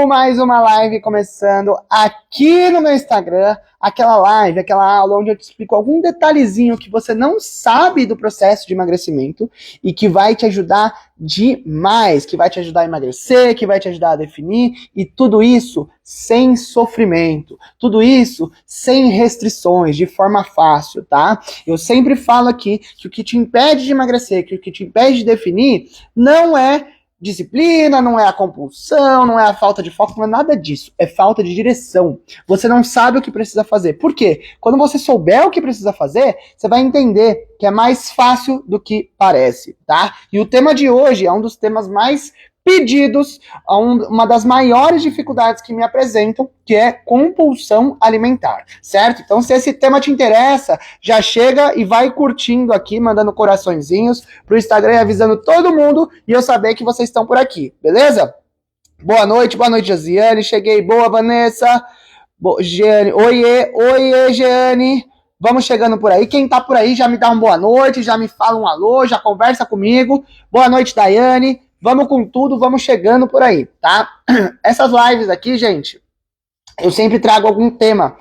Mais uma live começando aqui no meu Instagram, aquela live, aquela aula onde eu te explico algum detalhezinho que você não sabe do processo de emagrecimento e que vai te ajudar demais, que vai te ajudar a emagrecer, que vai te ajudar a definir, e tudo isso sem sofrimento, tudo isso sem restrições, de forma fácil, tá? Eu sempre falo aqui que o que te impede de emagrecer, que o que te impede de definir, não é disciplina, não é a compulsão, não é a falta de foco, não é nada disso. É falta de direção. Você não sabe o que precisa fazer. Por quê? Quando você souber o que precisa fazer, você vai entender que é mais fácil do que parece, tá? E o tema de hoje é um dos temas mais pedidos, uma das maiores dificuldades que me apresentam, que é compulsão alimentar, certo? Então, se esse tema te interessa, já chega e vai curtindo aqui, mandando coraçõezinhos pro Instagram e avisando todo mundo e eu saber que vocês estão por aqui, beleza? Boa noite, Josiane. Cheguei, boa, Vanessa. Jeane, oiê, Jeane. Vamos chegando por aí. Quem tá por aí já me dá uma boa noite, já me fala um alô, já conversa comigo. Boa noite, Daiane. Vamos com tudo, vamos chegando por aí, tá? Essas lives aqui, gente, eu sempre trago algum tema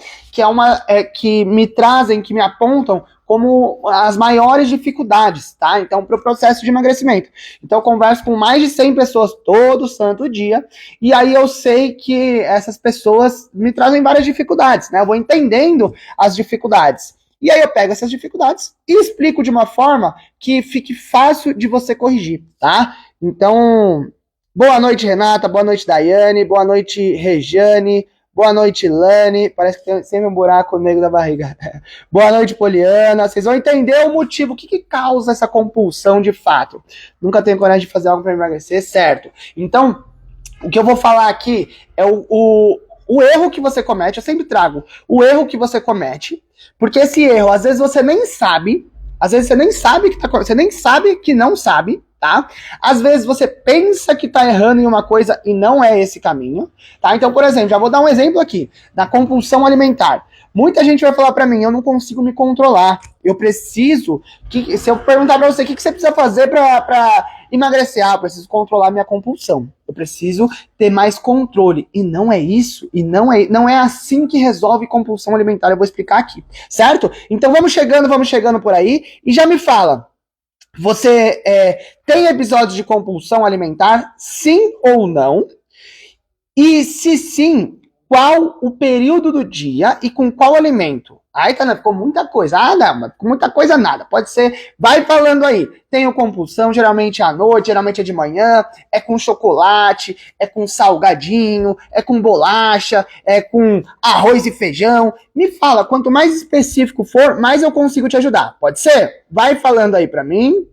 que me trazem, que me apontam como as maiores dificuldades, tá? Então, para o processo de emagrecimento. Então, eu converso com mais de 100 pessoas todo santo dia, e aí eu sei que essas pessoas me trazem várias dificuldades, né? Eu vou entendendo as dificuldades. E aí eu pego essas dificuldades e explico de uma forma que fique fácil de você corrigir, tá? Então, boa noite, Renata, boa noite, Daiane, boa noite, Rejane, boa noite, Lani, parece que tem sempre um buraco no meio da barriga. Boa noite, Poliana, vocês vão entender o motivo, o que causa essa compulsão de fato. Nunca tenho coragem de fazer algo para emagrecer, certo? Então, o que eu vou falar aqui é o erro que você comete, eu sempre trago o erro que você comete, porque esse erro, às vezes você nem sabe, você nem sabe que não sabe, tá? Às vezes você pensa que tá errando em uma coisa e não é esse caminho, tá? Então, por exemplo, já vou dar um exemplo aqui, da compulsão alimentar. Muita gente vai falar pra mim, eu não consigo me controlar, eu preciso, se eu perguntar pra você, o que você precisa fazer pra emagrecer? Eu preciso controlar minha compulsão, eu preciso ter mais controle, e não é isso, e não é assim que resolve compulsão alimentar, eu vou explicar aqui, certo? Então vamos chegando por aí, e já me fala, você tem episódios de compulsão alimentar, sim ou não? E se sim, qual o período do dia e com qual alimento? Aí, tá, ficou muita coisa. Ah, não, mas com muita coisa nada. Pode ser, vai falando aí. Tenho compulsão, geralmente é à noite, geralmente é de manhã, é com chocolate, é com salgadinho, é com bolacha, é com arroz e feijão. Me fala, quanto mais específico for, mais eu consigo te ajudar. Pode ser? Vai falando aí pra mim.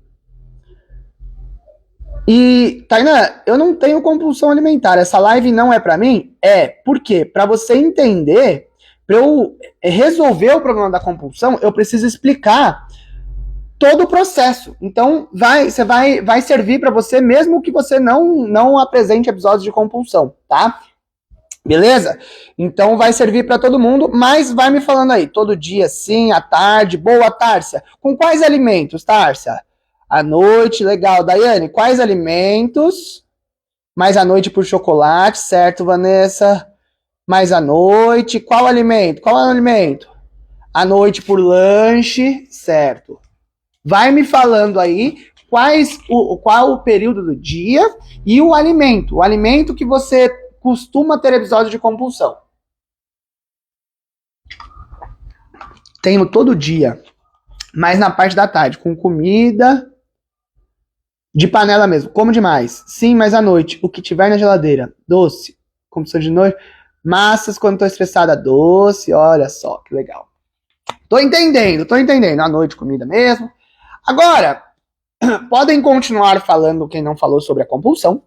E, Tainá, eu não tenho compulsão alimentar. Essa live não é pra mim? Por quê? Pra você entender, pra eu resolver o problema da compulsão, eu preciso explicar todo o processo. Então, vai servir pra você, mesmo que você não apresente episódios de compulsão, tá? Beleza? Então, vai servir pra todo mundo, mas vai me falando aí, todo dia, sim, à tarde. Boa, Tárcia. Com quais alimentos, Tárcia? À noite, legal. Daiane, quais alimentos? Mais à noite por chocolate, certo, Vanessa? Mais à noite. Qual alimento? À noite por lanche, certo. Vai me falando aí qual o período do dia e o alimento que você costuma ter episódio de compulsão. Tenho todo dia, mas na parte da tarde, com comida de panela mesmo, como demais. Sim, mas à noite, o que tiver na geladeira, doce, compulsão de noite, massas quando tô estressada, doce, olha só, que legal. Tô entendendo, à noite comida mesmo. Agora, podem continuar falando quem não falou sobre a compulsão.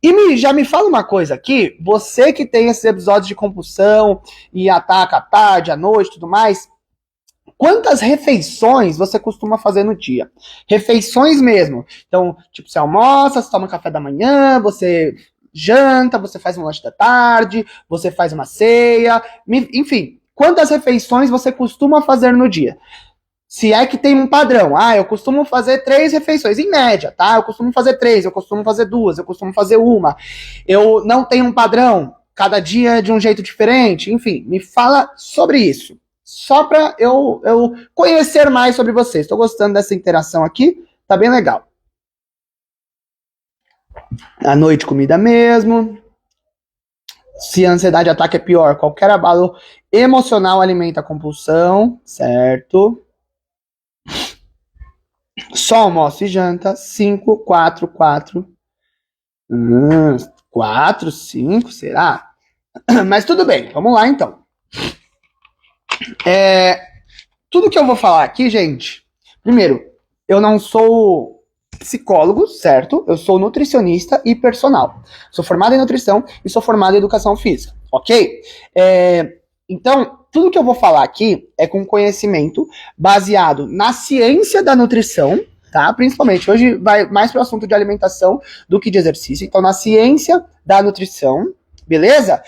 E já me fala uma coisa aqui, você que tem esses episódios de compulsão e ataca à tarde, à noite, tudo mais, quantas refeições você costuma fazer no dia? Refeições mesmo. Então, tipo, você almoça, você toma café da manhã, você janta, você faz um lanche da tarde, você faz uma ceia, enfim, quantas refeições você costuma fazer no dia? Se é que tem um padrão. Eu costumo fazer 3 refeições, em média, tá? Eu costumo fazer 3, eu costumo fazer 2, eu costumo fazer uma. Eu não tenho um padrão, cada dia é de um jeito diferente. Enfim, me fala sobre isso. Só pra eu conhecer mais sobre vocês. Estou gostando dessa interação aqui, tá bem legal. À noite, comida mesmo. Se a ansiedade ataca é pior, qualquer abalo emocional alimenta a compulsão, certo? Só almoço e janta, 5, 4, 4. 4, 5, será? Mas tudo bem, vamos lá então. Tudo que eu vou falar aqui, gente, primeiro, eu não sou psicólogo, certo? Eu sou nutricionista e personal. Sou formado em nutrição e sou formado em educação física, ok? Então, tudo que eu vou falar aqui é com conhecimento baseado na ciência da nutrição, tá? Principalmente, hoje vai mais para o assunto de alimentação do que de exercício. Então, na ciência da nutrição, beleza?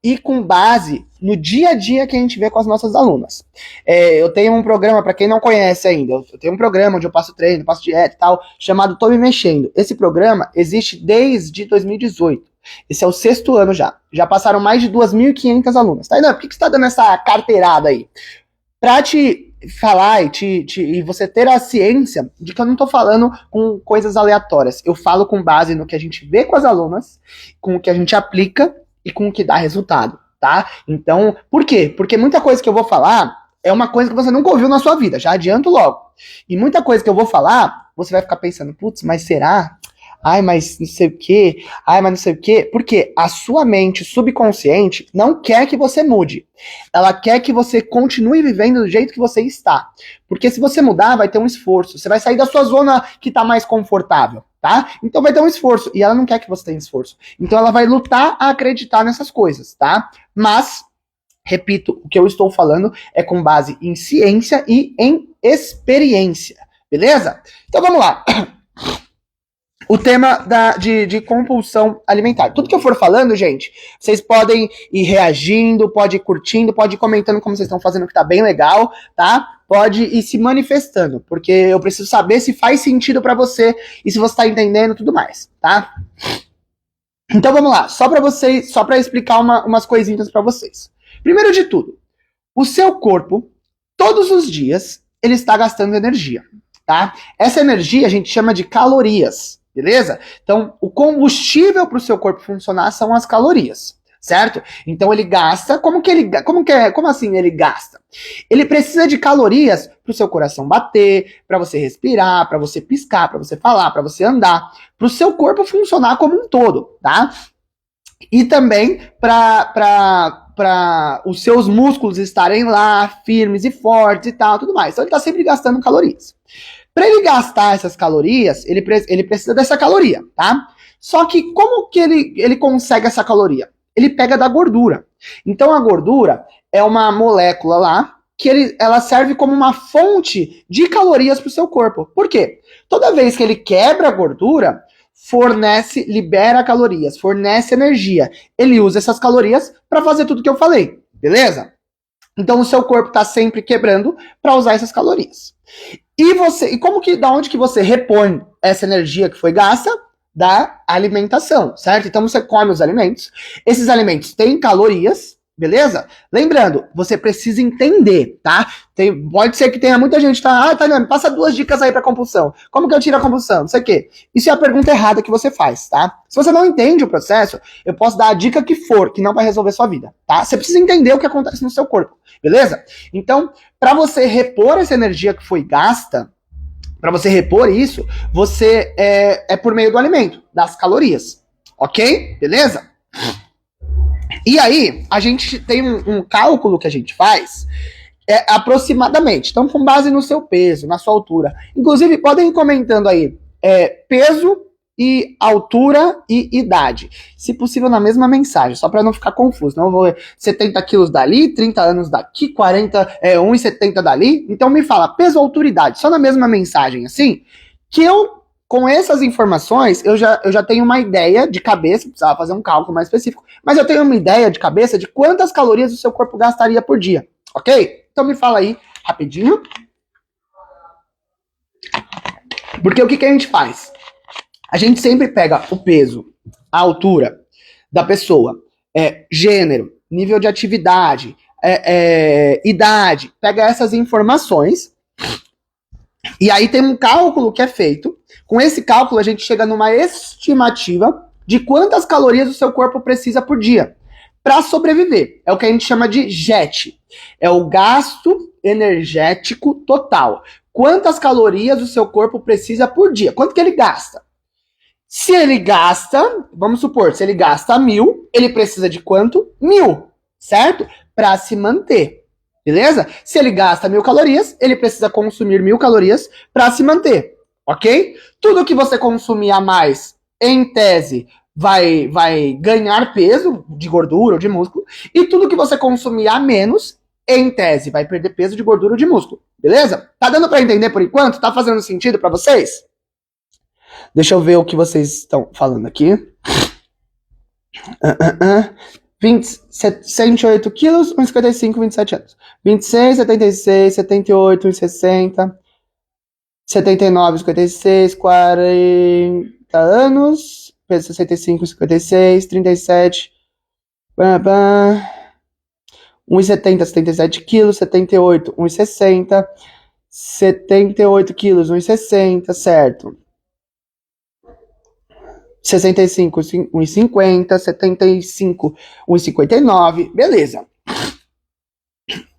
E com base no dia a dia que a gente vê com as nossas alunas. Eu tenho um programa, para quem não conhece ainda, eu tenho um programa onde eu passo treino, passo dieta e tal, chamado Tô Me Mexendo. Esse programa existe desde 2018. Esse é o 6º ano já. Já passaram mais de 2.500 alunas. Tá, Inan, por que você está dando essa carteirada aí? Pra te falar e você ter a ciência de que eu não tô falando com coisas aleatórias. Eu falo com base no que a gente vê com as alunas, com o que a gente aplica e com o que dá resultado, tá? Então, por quê? Porque muita coisa que eu vou falar é uma coisa que você nunca ouviu na sua vida, já adianto logo. E muita coisa que eu vou falar, você vai ficar pensando, putz, mas será? Ai, mas não sei o quê. Ai, mas não sei o quê. Porque a sua mente subconsciente não quer que você mude. Ela quer que você continue vivendo do jeito que você está. Porque se você mudar, vai ter um esforço. Você vai sair da sua zona que tá mais confortável, tá? Então vai ter um esforço. E ela não quer que você tenha esforço. Então ela vai lutar a acreditar nessas coisas, tá? Mas, repito, o que eu estou falando é com base em ciência e em experiência. Beleza? Então vamos lá. O tema de compulsão alimentar. Tudo que eu for falando, gente, vocês podem ir reagindo, pode ir curtindo, pode ir comentando como vocês estão fazendo, que tá bem legal, tá? Pode ir se manifestando, porque eu preciso saber se faz sentido pra você e se você tá entendendo tudo mais, tá? Então vamos lá, só pra explicar umas coisinhas pra vocês. Primeiro de tudo, o seu corpo, todos os dias, ele está gastando energia, tá? Essa energia a gente chama de calorias. Beleza? Então, o combustível para o seu corpo funcionar são as calorias, certo? Então ele gasta, como assim ele gasta? Ele precisa de calorias para o seu coração bater, para você respirar, para você piscar, para você falar, para você andar, para o seu corpo funcionar como um todo, tá? E também para os seus músculos estarem lá firmes e fortes e tal, tudo mais. Então ele está sempre gastando calorias. Para ele gastar essas calorias, ele precisa dessa caloria, tá? Só que como que ele consegue essa caloria? Ele pega da gordura. Então a gordura é uma molécula lá que ela serve como uma fonte de calorias para o seu corpo. Por quê? Toda vez que ele quebra a gordura, libera calorias, fornece energia. Ele usa essas calorias para fazer tudo que eu falei, beleza? Então o seu corpo está sempre quebrando para usar essas calorias. Da onde que você repõe essa energia que foi gasta? Da alimentação, certo? Então você come os alimentos. Esses alimentos têm calorias, beleza? Lembrando, você precisa entender, tá? Pode ser que tenha muita gente que tá, me passa 2 dicas aí pra compulsão. Como que eu tiro a compulsão? Não sei o quê. Isso é a pergunta errada que você faz, tá? Se você não entende o processo, eu posso dar a dica que for, que não vai resolver sua vida, tá? Você precisa entender o que acontece no seu corpo, beleza? Então, para você repor essa energia que foi gasta, para você repor isso, você é por meio do alimento, das calorias, ok? Beleza? E aí, a gente tem um cálculo que a gente faz aproximadamente. Então, com base no seu peso, na sua altura. Inclusive, podem ir comentando aí peso e altura e idade. Se possível, na mesma mensagem, só para não ficar confuso. Não vou 70 quilos dali, 30 anos daqui, 1,70 dali. Então me fala, peso, altura e idade. Só na mesma mensagem, assim, que eu, com essas informações, eu já tenho uma ideia de cabeça, precisava fazer um cálculo mais específico, mas eu tenho uma ideia de cabeça de quantas calorias o seu corpo gastaria por dia, ok? Então me fala aí, rapidinho. Porque o que a gente faz? A gente sempre pega o peso, a altura da pessoa, gênero, nível de atividade, idade, pega essas informações e aí tem um cálculo que é feito. Com esse cálculo a gente chega numa estimativa de quantas calorias o seu corpo precisa por dia para sobreviver. É o que a gente chama de GET. É o gasto energético total. Quantas calorias o seu corpo precisa por dia? Quanto que ele gasta? Se ele gasta, vamos supor, se ele gasta 1.000, ele precisa de quanto? 1.000, certo? Para se manter, beleza? Se ele gasta 1.000 calorias, ele precisa consumir 1.000 calorias para se manter, ok? Tudo que você consumir a mais, em tese, vai ganhar peso de gordura ou de músculo, e tudo que você consumir a menos, em tese, vai perder peso de gordura ou de músculo, beleza? Tá dando para entender por enquanto? Tá fazendo sentido para vocês? Deixa eu ver o que vocês estão falando aqui. 108 quilos, 1,55, 27 anos. 26, 76, 78, 1,60. 79, 56, 40 anos. Peso 65, 56, 37. 1,70, 77 quilos. 78, 1,60. 78 quilos, 1,60, certo. 65, 1,50, 75, 1,59, beleza.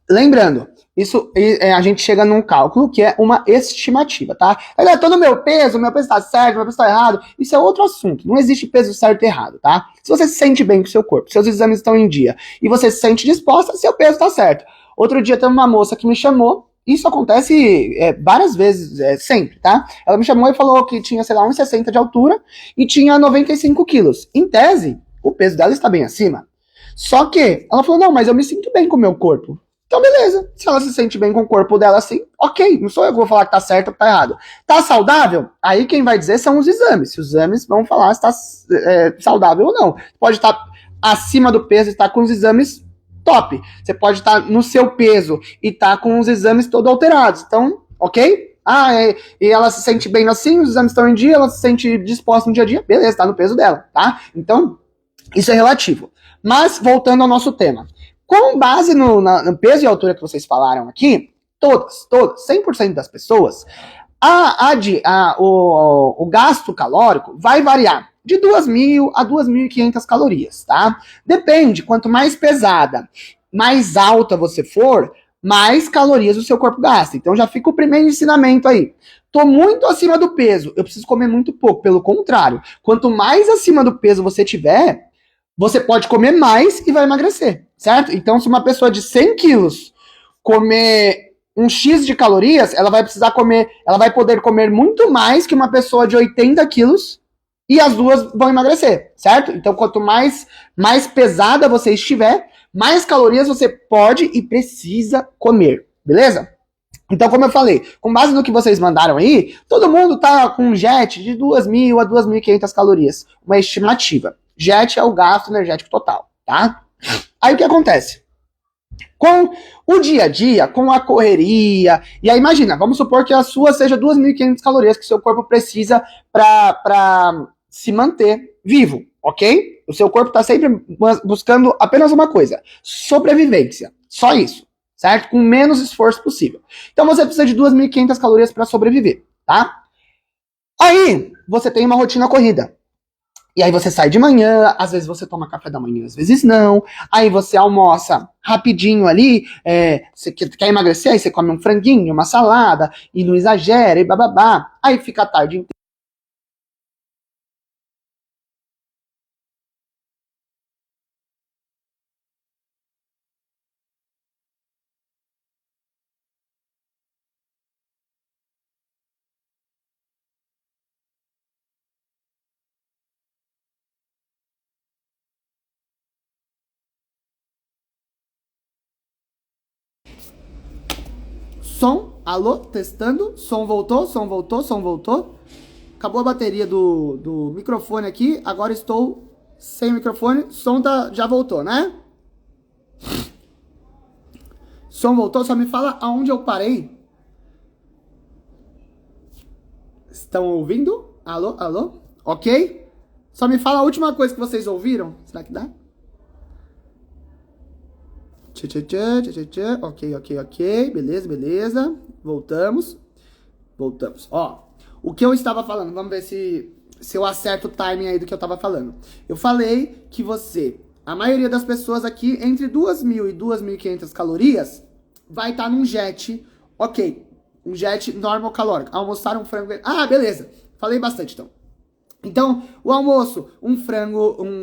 Lembrando, isso a gente chega num cálculo que é uma estimativa, tá? Eu tô no meu peso tá certo, meu peso tá errado, isso é outro assunto, não existe peso certo e errado, tá? Se você se sente bem com o seu corpo, seus exames estão em dia, e você se sente disposta, seu peso tá certo. Outro dia teve uma moça que me chamou, isso acontece várias vezes, sempre, tá? Ela me chamou e falou que tinha, sei lá, 1,60 de altura e tinha 95 quilos. Em tese, o peso dela está bem acima. Só que ela falou, não, mas eu me sinto bem com o meu corpo. Então, beleza. Se ela se sente bem com o corpo dela assim, ok. Não sou eu que vou falar que tá certo ou que tá errado. Tá saudável? Aí quem vai dizer são os exames. Se os exames vão falar se tá saudável ou não. Pode estar acima do peso e estar com os exames top. Você pode estar no seu peso e estar com os exames todos alterados. Então, ok? E ela se sente bem assim, os exames estão em dia, ela se sente disposta no dia a dia, beleza, tá no peso dela, tá? Então, isso é relativo. Mas, voltando ao nosso tema. Com base no peso e altura que vocês falaram aqui, todas, 100% das pessoas, o gasto calórico vai variar de 2.000 a 2.500 calorias, tá? Depende, quanto mais pesada, mais alta você for, mais calorias o seu corpo gasta. Então já fica o primeiro ensinamento aí. Tô muito acima do peso, eu preciso comer muito pouco. Pelo contrário, quanto mais acima do peso você tiver, você pode comer mais e vai emagrecer, certo? Então se uma pessoa de 100 quilos comer um X de calorias, ela vai poder comer muito mais que uma pessoa de 80 quilos e as duas vão emagrecer, certo? Então, quanto mais pesada você estiver, mais calorias você pode e precisa comer, beleza? Então, como eu falei, com base no que vocês mandaram aí, todo mundo tá com um JET de 2.000 a 2.500 calorias, uma estimativa. JET é o gasto energético total, tá? Aí o que acontece? Com o dia a dia, com a correria, e aí imagina, vamos supor que a sua seja 2.500 calorias que o seu corpo precisa para se manter vivo, ok? O seu corpo está sempre buscando apenas uma coisa, sobrevivência, só isso, certo? Com menos esforço possível. Então você precisa de 2.500 calorias para sobreviver, tá? Aí você tem uma rotina corrida. E aí você sai de manhã, às vezes você toma café da manhã, às vezes não. Aí você almoça rapidinho ali, você quer emagrecer, aí você come um franguinho, uma salada, e não exagera, e bababá. Aí fica a tarde inteira. Som, alô, testando, som voltou, som voltou, som voltou. Acabou a bateria do microfone aqui, agora estou sem microfone, som já voltou, né? Som voltou, só me fala aonde eu parei. Estão ouvindo? Alô, alô? Ok? Só me fala a última coisa que vocês ouviram. Será que dá? Ok, ok, ok. Beleza, beleza. Voltamos. Voltamos. Ó, o que eu estava falando, vamos ver se eu acerto o timing aí do que eu estava falando. Eu falei que a maioria das pessoas aqui, entre 2.000 e 2.500 calorias, vai estar num jet, ok, um jet normal calórico. Almoçar um frango... Ah, beleza. Falei bastante, então. Então, o almoço, um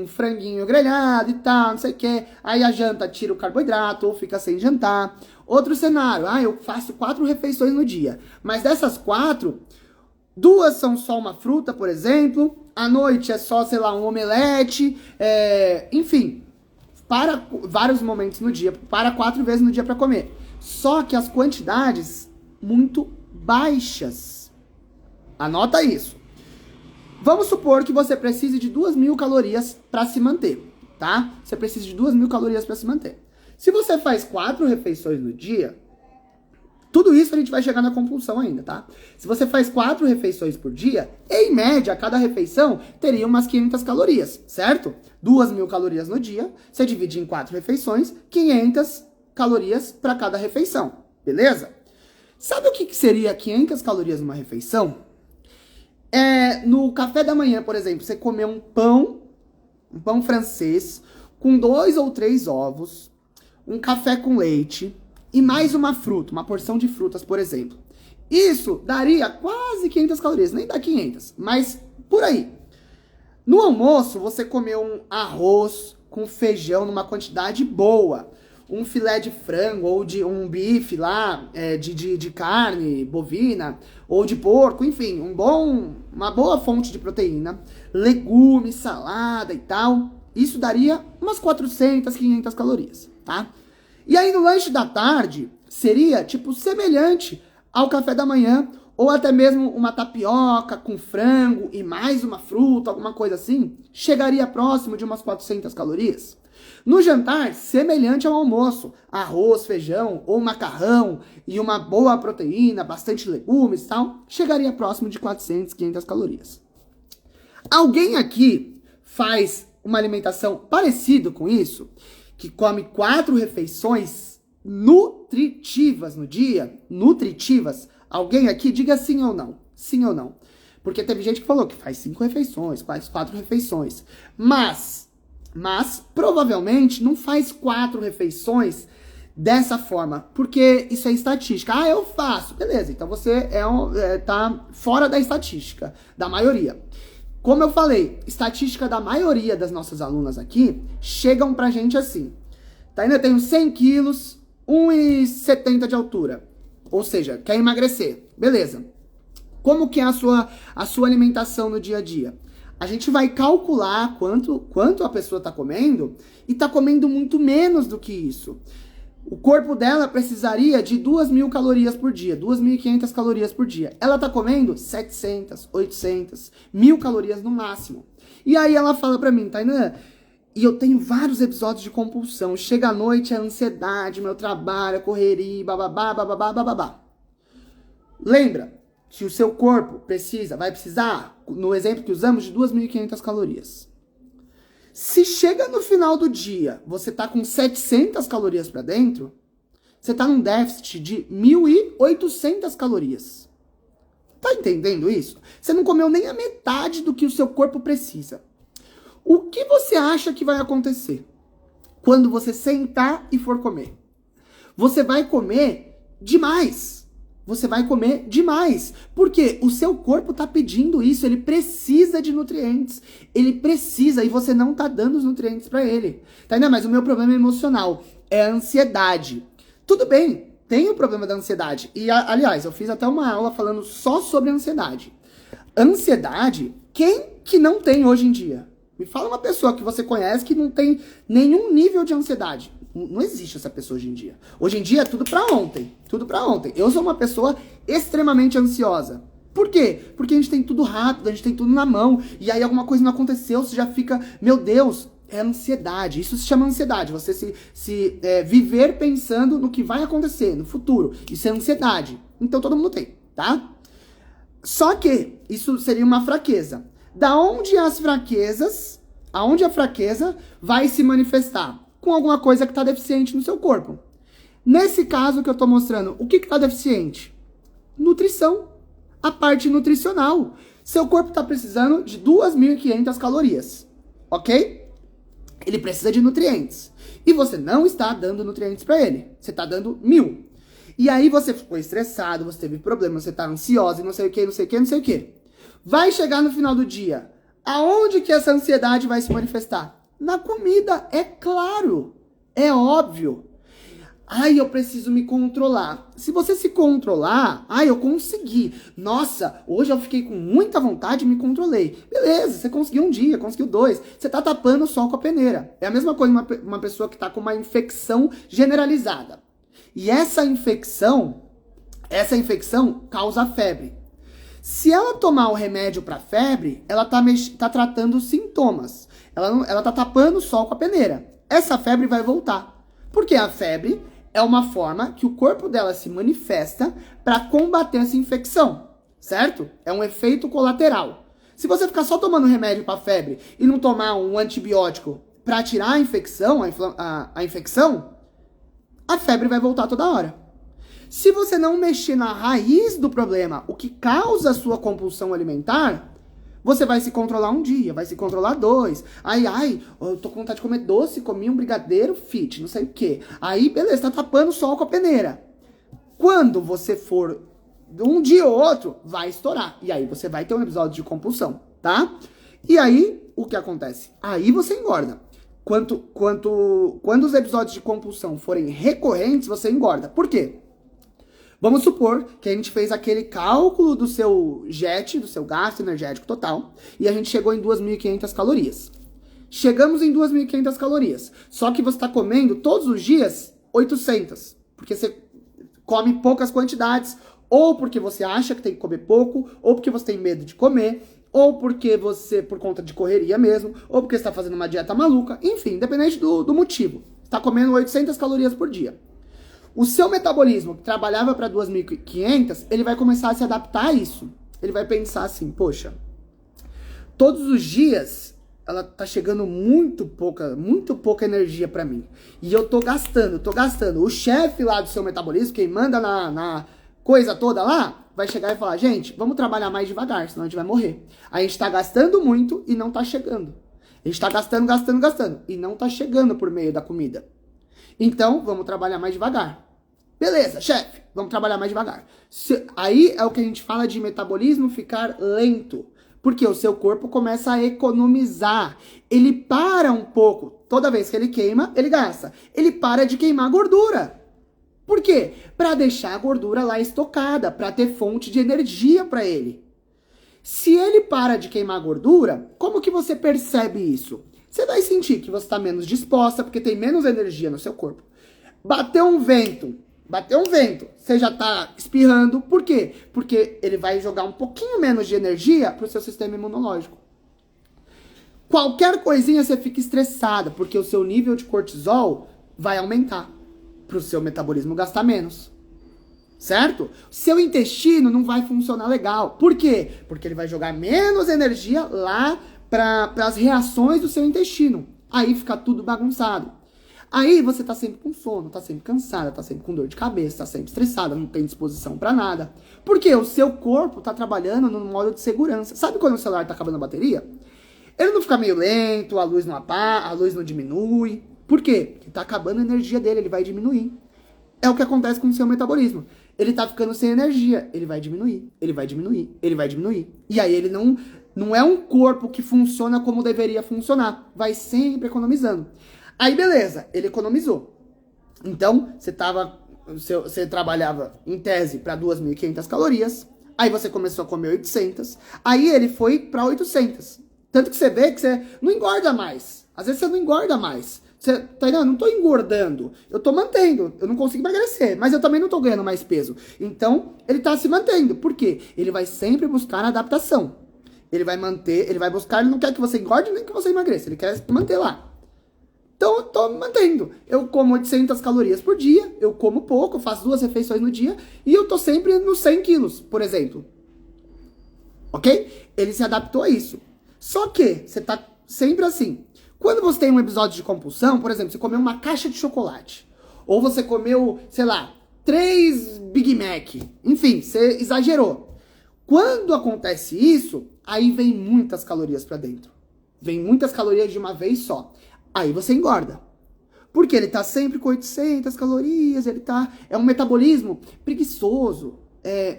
franguinho grelhado e tal, não sei o que. Aí a janta tira o carboidrato ou fica sem jantar. Outro cenário, eu faço 4 refeições no dia. Mas dessas 4, 2 são só uma fruta, por exemplo. À noite é só, sei lá, um omelete. Enfim, para vários momentos no dia. Para 4 vezes no dia para comer. Só que as quantidades muito baixas. Anota isso. Vamos supor que você precise de 2.000 calorias para se manter, tá? Você precisa de 2.000 calorias para se manter. Se você faz 4 refeições no dia, tudo isso a gente vai chegar na compulsão ainda, tá? Se você faz 4 refeições por dia, em média, cada refeição teria umas 500 calorias, certo? 2.000 calorias no dia, você divide em 4 refeições, 500 calorias para cada refeição, beleza? Sabe o que seria 500 calorias numa refeição? No café da manhã, por exemplo, você comer um pão francês, com 2 ou 3 ovos, um café com leite e mais uma fruta, uma porção de frutas, por exemplo. Isso daria quase 500 calorias, nem dá 500, mas por aí. No almoço, você comeu um arroz com feijão numa quantidade boa, um filé de frango ou de um bife lá, de carne bovina ou de porco, enfim, uma boa fonte de proteína, legumes, salada e tal. Isso daria umas 400, 500 calorias, tá? E aí no lanche da tarde seria tipo semelhante ao café da manhã, ou até mesmo uma tapioca com frango e mais uma fruta, alguma coisa assim, chegaria próximo de umas 400 calorias. No jantar, semelhante ao almoço, arroz, feijão ou macarrão e uma boa proteína, bastante legumes e tal, chegaria próximo de 400, 500 calorias. Alguém aqui faz uma alimentação parecida com isso? Que come 4 refeições nutritivas no dia? Nutritivas? Alguém aqui diga sim ou não. Sim ou não. Porque teve gente que falou que faz 5 refeições, faz 4 refeições. Mas provavelmente não faz 4 refeições dessa forma, porque isso é estatística. Eu faço. Beleza, então você tá fora da estatística, da maioria. Como eu falei, estatística da maioria das nossas alunas aqui chegam pra gente assim. Tá, eu tenho 100 quilos, 1,70 de altura. Ou seja, quer emagrecer. Beleza. Como que é a sua alimentação no dia a dia? A gente vai calcular quanto a pessoa está comendo e está comendo muito menos do que isso. O corpo dela precisaria de 2.000 calorias por dia, 2.500 calorias por dia. Ela está comendo 700, 800, 1.000 calorias no máximo. E aí ela fala para mim, Tainã, e eu tenho vários episódios de compulsão. Chega à noite, a ansiedade, meu trabalho, a correria, bababá, bababá, bababá. Lembra que o seu corpo vai precisar, no exemplo que usamos, de 2.500 calorias. Se chega no final do dia, você tá com 700 calorias para dentro, você tá num déficit de 1.800 calorias. Tá entendendo isso? Você não comeu nem a metade do que o seu corpo precisa. O que você acha que vai acontecer quando você sentar e for comer? Você vai comer demais. Você vai comer demais. Porque o seu corpo tá pedindo isso. Ele precisa de nutrientes. Ele precisa e você não tá dando os nutrientes para ele. Tá entendendo? Mas o meu problema é emocional. É a ansiedade. Tudo bem, tem o problema da ansiedade. E, aliás, eu fiz até uma aula falando só sobre ansiedade. Ansiedade, quem que não tem hoje em dia? Me fala uma pessoa que você conhece que não tem nenhum nível de ansiedade. Não existe essa pessoa hoje em dia. Hoje em dia é tudo pra ontem. Tudo pra ontem. Eu sou uma pessoa extremamente ansiosa. Por quê? Porque a gente tem tudo rápido, a gente tem tudo na mão. E aí alguma coisa não aconteceu, você já fica... Meu Deus, é ansiedade. Isso se chama ansiedade. Você viver pensando no que vai acontecer, no futuro. Isso é ansiedade. Então todo mundo tem, tá? Só que isso seria uma fraqueza. Aonde a fraqueza vai se manifestar? Com alguma coisa que está deficiente no seu corpo. Nesse caso que eu estou mostrando, o que está deficiente? Nutrição. A parte nutricional. Seu corpo está precisando de 2.500 calorias, ok? Ele precisa de nutrientes. E você não está dando nutrientes para ele. Você está dando 1.000. E aí você ficou estressado, você teve problema, você está ansioso e não sei o que, não sei o que, não sei o que. Vai chegar no final do dia. Aonde que essa ansiedade vai se manifestar? Na comida, é claro. É óbvio. Ai, eu preciso me controlar. Se você se controlar, eu consegui. Nossa, hoje eu fiquei com muita vontade e me controlei. Beleza, você conseguiu um dia, conseguiu 2. Você tá tapando o sol com a peneira. É a mesma coisa uma pessoa que tá com uma infecção generalizada. E essa infecção causa febre. Se ela tomar o remédio para febre, ela tá tratando os sintomas. Ela tá tapando o sol com a peneira. Essa febre vai voltar. Porque a febre é uma forma que o corpo dela se manifesta para combater essa infecção, certo? É um efeito colateral. Se você ficar só tomando remédio para febre e não tomar um antibiótico para tirar a infecção, a infecção, a febre vai voltar toda hora. Se você não mexer na raiz do problema, o que causa a sua compulsão alimentar, você vai se controlar um dia, vai se controlar 2. Ai, eu tô com vontade de comer doce, comi um brigadeiro fit, não sei o quê. Aí, beleza, tá tapando o sol com a peneira. Quando você for um dia ou outro, vai estourar. E aí você vai ter um episódio de compulsão, tá? E aí, o que acontece? Aí você engorda. Quando os episódios de compulsão forem recorrentes, você engorda. Por quê? Vamos supor que a gente fez aquele cálculo do seu JET, do seu gasto energético total, e a gente chegou em 2.500 calorias. Chegamos em 2.500 calorias, só que você está comendo todos os dias 800, porque você come poucas quantidades, ou porque você acha que tem que comer pouco, ou porque você tem medo de comer, ou porque você, por conta de correria mesmo, ou porque você está fazendo uma dieta maluca, enfim, independente do motivo. Você está comendo 800 calorias por dia. O seu metabolismo, que trabalhava para 2.500, ele vai começar a se adaptar a isso. Ele vai pensar assim, poxa, todos os dias ela tá chegando muito pouca energia para mim. E eu tô gastando. O chefe lá do seu metabolismo, quem manda na coisa toda lá, vai chegar e falar, gente, vamos trabalhar mais devagar, senão a gente vai morrer. A gente tá gastando muito e não tá chegando. A gente tá gastando e não tá chegando por meio da comida. Então, vamos trabalhar mais devagar. Beleza, chefe, vamos trabalhar mais devagar. Aí é o que a gente fala de metabolismo ficar lento. Porque o seu corpo começa a economizar. Ele para um pouco. Toda vez que ele queima, ele gasta. Ele para de queimar gordura. Por quê? Para deixar a gordura lá estocada, para ter fonte de energia para ele. Se ele para de queimar gordura, como que você percebe isso? Você vai sentir que você está menos disposta, porque tem menos energia no seu corpo. Bateu um vento, você já está espirrando. Por quê? Porque ele vai jogar um pouquinho menos de energia para o seu sistema imunológico. Qualquer coisinha você fica estressada, porque o seu nível de cortisol vai aumentar, para o seu metabolismo gastar menos. Certo? Seu intestino não vai funcionar legal. Por quê? Porque ele vai jogar menos energia lá para as reações do seu intestino. Aí fica tudo bagunçado. Aí você tá sempre com sono, tá sempre cansada, tá sempre com dor de cabeça, tá sempre estressada, não tem disposição pra nada. Porque o seu corpo tá trabalhando no modo de segurança. Sabe quando o celular tá acabando a bateria? Ele não fica meio lento, a luz não apaga, a luz não diminui. Por quê? Porque tá acabando a energia dele, ele vai diminuir. É o que acontece com o seu metabolismo. Ele tá ficando sem energia, ele vai diminuir, ele vai diminuir, ele vai diminuir. E aí ele não é um corpo que funciona como deveria funcionar. Vai sempre economizando. Aí beleza, ele economizou. Então, você trabalhava em tese para 2.500 calorias, aí você começou a comer 800, aí ele foi para 800. Tanto que você vê que você não engorda mais. Às vezes você não engorda mais. Você tá entendendo? Eu não tô engordando, eu tô mantendo, eu não consigo emagrecer, mas eu também não tô ganhando mais peso. Então, ele tá se mantendo. Por quê? Ele vai sempre buscar a adaptação. Ele vai buscar, ele não quer que você engorde nem que você emagreça, ele quer manter lá. Então, eu tô mantendo. Eu como 800 calorias por dia, eu como pouco, eu faço 2 refeições no dia, e eu tô sempre nos 100 quilos, por exemplo. ok? Ele se adaptou a isso. Só que você tá sempre assim. Quando você tem um episódio de compulsão, por exemplo, você comeu uma caixa de chocolate, ou você comeu, sei lá, 3 Big Mac, enfim, você exagerou. Quando acontece isso, aí vem muitas calorias pra dentro. Vem muitas calorias de uma vez só. Aí você engorda. Porque ele tá sempre com 800 calorias, é um metabolismo preguiçoso,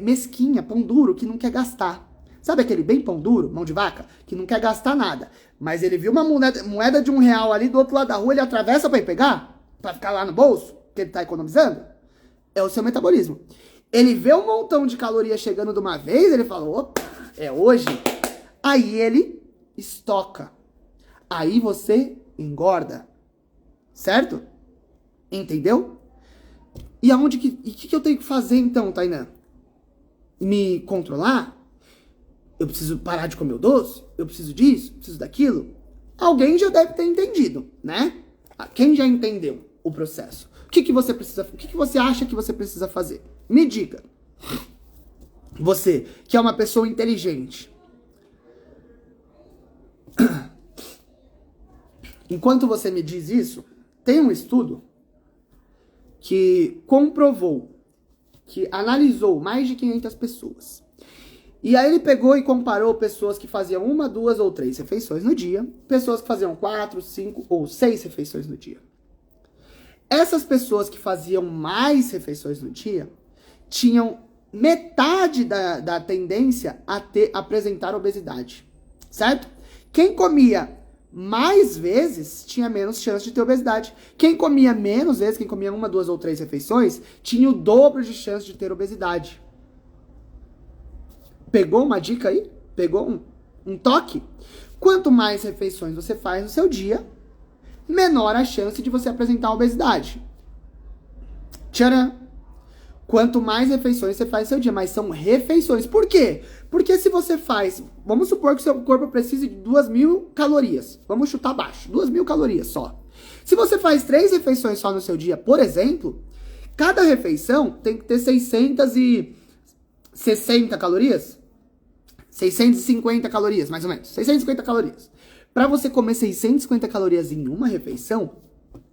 mesquinha, pão duro, que não quer gastar. Sabe aquele bem pão duro, mão de vaca, que não quer gastar nada? Mas ele viu uma moeda de R$1 ali do outro lado da rua, ele atravessa pra ir pegar? Pra ficar lá no bolso? Que ele tá economizando? É o seu metabolismo. Ele vê um montão de calorias chegando de uma vez, ele fala, opa, é hoje. Aí ele estoca. Aí você engorda. Certo? Entendeu? E o que eu tenho que fazer então, Tainã? Me controlar? Eu preciso parar de comer o doce? Eu preciso disso? Preciso daquilo? Alguém já deve ter entendido, né? Quem já entendeu o processo? O que você precisa? O que você acha que você precisa fazer? Me diga. Você, que é uma pessoa inteligente. Enquanto você me diz isso, tem um estudo que comprovou, que analisou mais de 500 pessoas. E aí ele pegou e comparou pessoas que faziam 1, 2 ou 3 refeições no dia, pessoas que faziam 4, 5 ou 6 refeições no dia. Essas pessoas que faziam mais refeições no dia tinham metade da tendência a apresentar obesidade, certo? Quem comia mais vezes tinha menos chance de ter obesidade. Quem comia menos vezes, quem comia 1, 2 ou 3 refeições, tinha o dobro de chance de ter obesidade. Pegou uma dica aí? Pegou um toque? Quanto mais refeições você faz no seu dia, menor a chance de você apresentar obesidade. Tcharam! Quanto mais refeições você faz no seu dia, mas são refeições. Por quê? Porque se você faz, vamos supor que o seu corpo precise de 2.000 calorias. Vamos chutar baixo, 2.000 calorias só. Se você faz 3 refeições só no seu dia, por exemplo, cada refeição tem que ter 660 calorias. 650 calorias, mais ou menos. 650 calorias. Para você comer 650 calorias em uma refeição,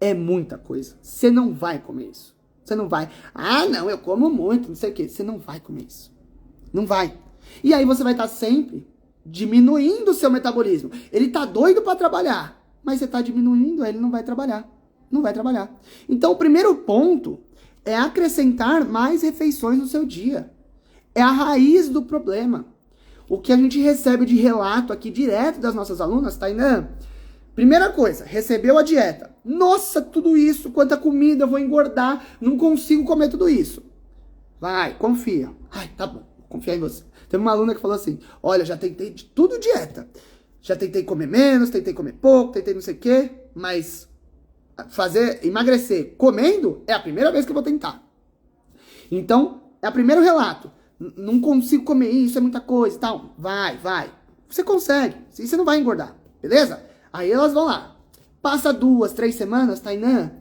é muita coisa. Você não vai comer isso. Você não vai. Ah, não, eu como muito, não sei o quê. Você não vai comer isso. Não vai. E aí você vai estar sempre diminuindo o seu metabolismo. Ele tá doido para trabalhar, mas você tá diminuindo, aí ele não vai trabalhar. Não vai trabalhar. Então o primeiro ponto é acrescentar mais refeições no seu dia. É a raiz do problema. O que a gente recebe de relato aqui direto das nossas alunas, Tainã, primeira coisa, recebeu a dieta. Nossa, tudo isso, quanta comida, eu vou engordar, não consigo comer tudo isso. Vai, confia. Ai, tá bom, confia em você. Tem uma aluna que falou assim, olha, já tentei de tudo dieta. Já tentei comer menos, tentei comer pouco, tentei não sei o quê, mas emagrecer comendo é a primeira vez que eu vou tentar. Então, é o primeiro relato. Não consigo comer isso, é muita coisa e tal. Vai. Você consegue, você não vai engordar, beleza? Aí elas vão lá. Passa 2, 3 semanas, Tainã,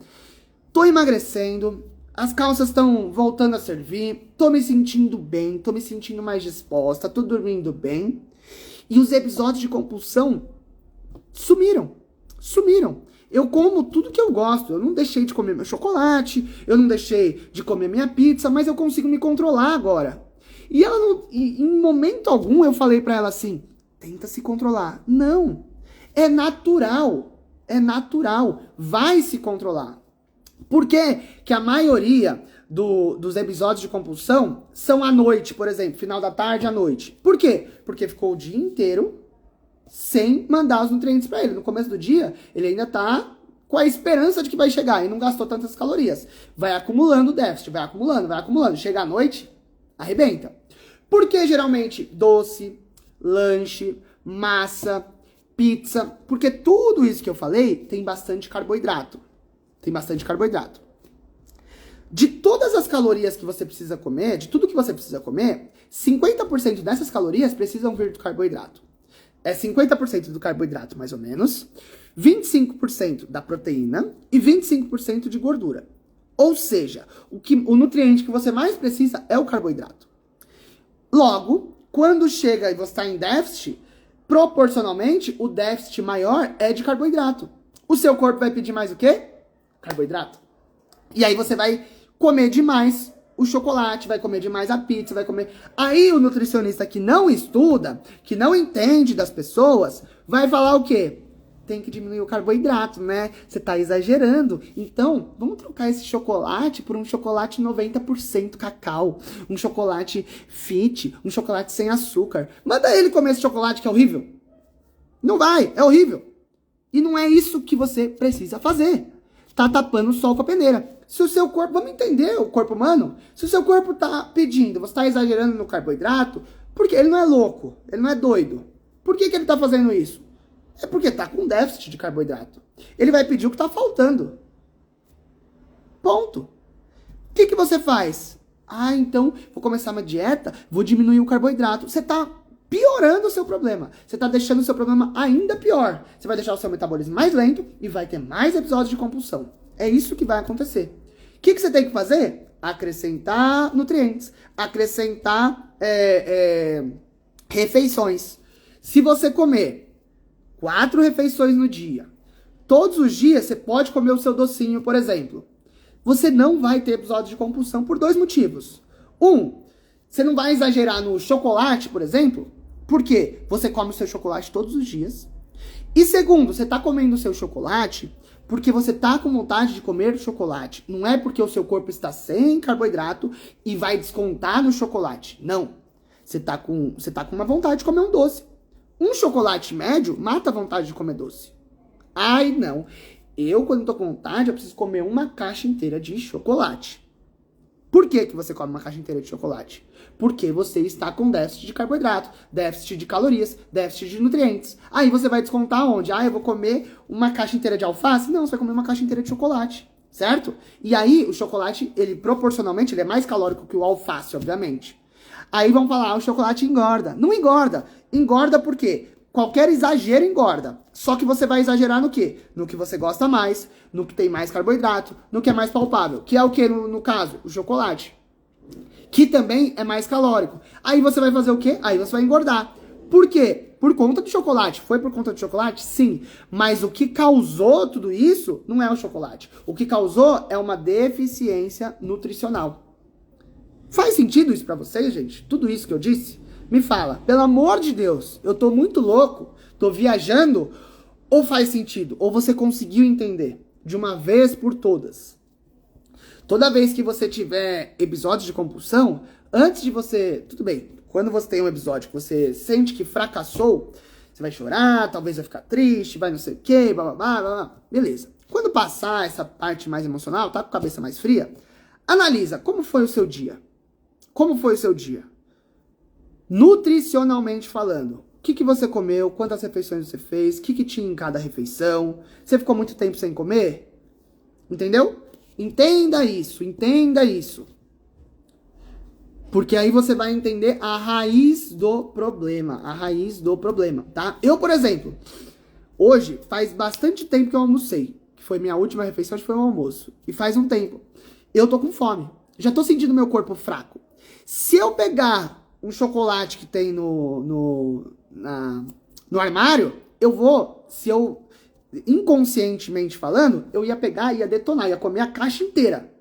tô emagrecendo, as calças estão voltando a servir, tô me sentindo bem, tô me sentindo mais disposta, tô dormindo bem. E os episódios de compulsão sumiram. Eu como tudo que eu gosto, eu não deixei de comer meu chocolate, eu não deixei de comer minha pizza, mas eu consigo me controlar agora. E ela em momento algum eu falei pra ela assim, tenta se controlar. Não, é natural, vai se controlar. Por que que a maioria dos episódios de compulsão são à noite, por exemplo, final da tarde à noite? Por quê? Porque ficou o dia inteiro sem mandar os nutrientes pra ele. No começo do dia, ele ainda tá com a esperança de que vai chegar e não gastou tantas calorias. Vai acumulando o déficit, vai acumulando. Chega à noite, arrebenta. Por que geralmente doce, lanche, massa, pizza? Porque tudo isso que eu falei tem bastante carboidrato. De todas as calorias que você precisa comer, de tudo que você precisa comer, 50% dessas calorias precisam vir do carboidrato. É 50% do carboidrato, mais ou menos, 25% da proteína e 25% de gordura. Ou seja, o nutriente que você mais precisa é o carboidrato. Logo, Quando chega e você está em déficit, proporcionalmente, o déficit maior é de carboidrato. O seu corpo vai pedir mais o quê? Carboidrato. E aí você vai comer demais o chocolate, vai comer demais a pizza, vai comer... Aí o nutricionista que não estuda, que não entende das pessoas, vai falar o quê? Tem que diminuir o carboidrato, né? Você tá exagerando. Então, vamos trocar esse chocolate por um chocolate 90% cacau. Um chocolate fit, um chocolate sem açúcar. Manda ele comer esse chocolate que é horrível. Não vai, é horrível. E não é isso que você precisa fazer. Tá tapando o sol com a peneira. Se o seu corpo, vamos entender o corpo humano? Se o seu corpo tá pedindo, você tá exagerando no carboidrato, porque ele não é louco, ele não é doido. Por que ele tá fazendo isso? É porque tá com déficit de carboidrato. Ele vai pedir o que tá faltando. Ponto. O que você faz? Ah, então vou começar uma dieta, vou diminuir o carboidrato. Você tá piorando o seu problema. Você tá deixando o seu problema ainda pior. Você vai deixar o seu metabolismo mais lento e vai ter mais episódios de compulsão. É isso que vai acontecer. O que você tem que fazer? Acrescentar nutrientes. Acrescentar refeições. Se você comer 4 refeições no dia, todos os dias você pode comer o seu docinho, por exemplo. Você não vai ter episódio de compulsão por 2 motivos. Você não vai exagerar no chocolate, por exemplo, porque você come o seu chocolate todos os dias. E segundo, você tá comendo o seu chocolate porque você tá com vontade de comer chocolate. Não é porque o seu corpo está sem carboidrato e vai descontar no chocolate. Não. Você tá com uma vontade de comer um doce. Um chocolate médio mata a vontade de comer doce. Ai, não. Eu, quando tô com vontade, eu preciso comer uma caixa inteira de chocolate. Por que você come uma caixa inteira de chocolate? Porque você está com déficit de carboidrato, déficit de calorias, déficit de nutrientes. Aí você vai descontar onde? Ah, eu vou comer uma caixa inteira de alface? Não, você vai comer uma caixa inteira de chocolate, certo? E aí, o chocolate, ele proporcionalmente, ele é mais calórico que o alface, obviamente. Aí vão falar, o chocolate engorda. Não engorda. Engorda por quê? Qualquer exagero engorda. Só que você vai exagerar no quê? No que você gosta mais, no que tem mais carboidrato, no que é mais palpável. Que é o que no caso? O chocolate. Que também é mais calórico. Aí você vai fazer o quê? Aí você vai engordar. Por quê? Por conta do chocolate. Foi por conta do chocolate? Sim. Mas o que causou tudo isso não é o chocolate. O que causou é uma deficiência nutricional. Faz sentido isso pra vocês, gente? Tudo isso que eu disse? Me fala, pelo amor de Deus, eu tô muito louco, tô viajando, ou faz sentido? Ou você conseguiu entender de uma vez por todas? Toda vez que você tiver episódios de compulsão, antes de você... Tudo bem, quando você tem um episódio que você sente que fracassou, você vai chorar, talvez vai ficar triste, vai não sei o quê, blá, blá, blá, blá. Beleza. Quando passar essa parte mais emocional, tá com a cabeça mais fria, analisa como foi o seu dia. Como foi o seu dia? Nutricionalmente falando, o que você comeu, quantas refeições você fez, o que tinha em cada refeição, você ficou muito tempo sem comer? Entendeu? Entenda isso. Porque aí você vai entender a raiz do problema, tá? Eu, por exemplo, hoje faz bastante tempo que eu almocei, que foi minha última refeição, acho que foi um almoço, e faz um tempo. Eu tô com fome, já tô sentindo meu corpo fraco. Se eu pegar um chocolate que tem no armário, inconscientemente falando, eu ia pegar, ia detonar, ia comer a caixa inteira.